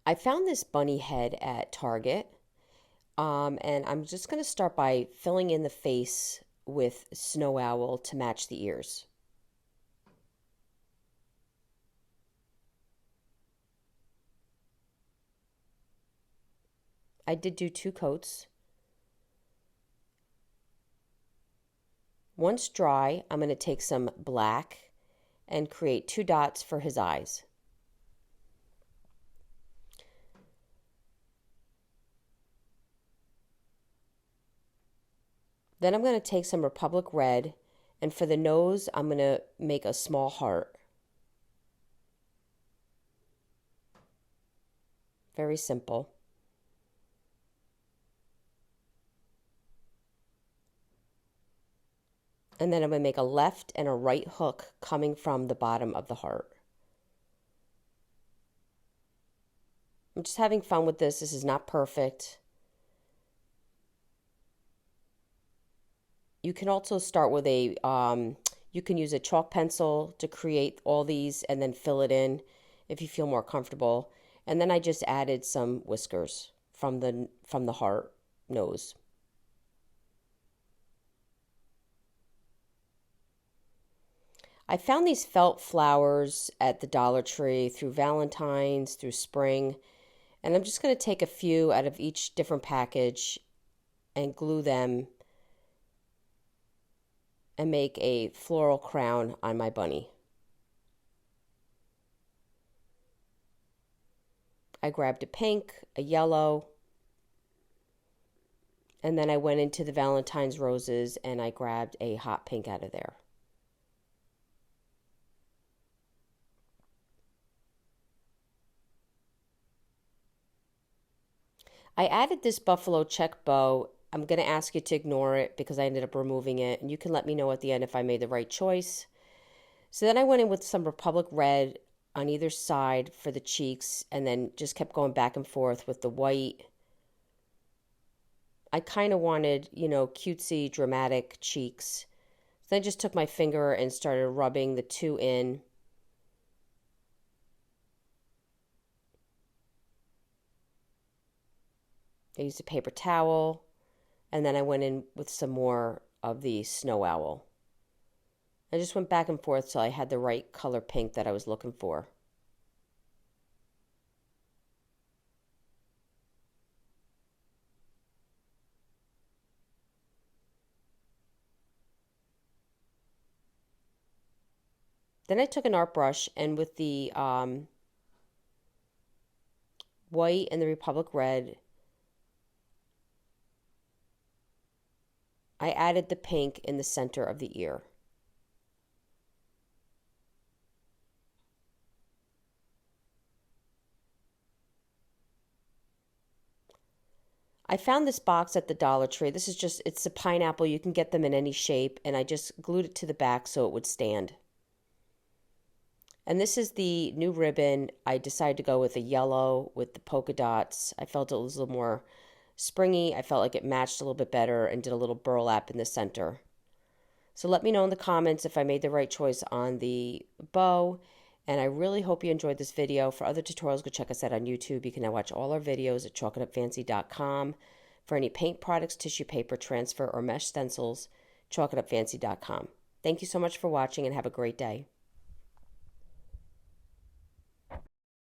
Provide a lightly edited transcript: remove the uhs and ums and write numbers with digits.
I found this bunny head at Target, and I'm just going to start by filling in the face with snow owl to match the ears. I did do 2 coats. Once dry, I'm going to take some black and create 2 dots for his eyes. Then I'm going to take some Republic Red, and for the nose, I'm going to make a small heart. Very simple. And then I'm going to make a left and a right hook coming from the bottom of the heart. I'm just having fun with this. This is not perfect. You can also start with you can use a chalk pencil to create all these and then fill it in if you feel more comfortable. And then I just added some whiskers from the heart nose. I found these felt flowers at the Dollar Tree through Valentine's, through spring, and I'm just going to take a few out of each different package and glue them and make a floral crown on my bunny. I grabbed a pink, a yellow, and then I went into the Valentine's roses and I grabbed a hot pink out of there. I added this buffalo check bow. I'm going to ask you to ignore it because I ended up removing it, and you can let me know at the end if I made the right choice. So then I went in with some Republic Red on either side for the cheeks, and then just kept going back and forth with the white. I kind of wanted, cutesy, dramatic cheeks. So I just took my finger and started rubbing the two in. I used a paper towel, and then I went in with some more of the snow owl. I just went back and forth till I had the right color pink that I was looking for. Then I took an art brush and with the white and the Republic Red, I added the pink in the center of the ear. I found this box at the Dollar Tree. It's a pineapple. You can get them in any shape, and I just glued it to the back so it would stand. And this is the new ribbon. I decided to go with a yellow with the polka dots. I felt it was a little more springy. I felt like it matched a little bit better and did a little burlap in the center. So let me know in the comments if I made the right choice on the bow. And I really hope you enjoyed this video. For other tutorials, go check us out on YouTube. You can now watch all our videos at chalkitupfancy.com. For any paint products, tissue paper, transfer, or mesh stencils, chalkitupfancy.com. Thank you so much for watching and have a great day.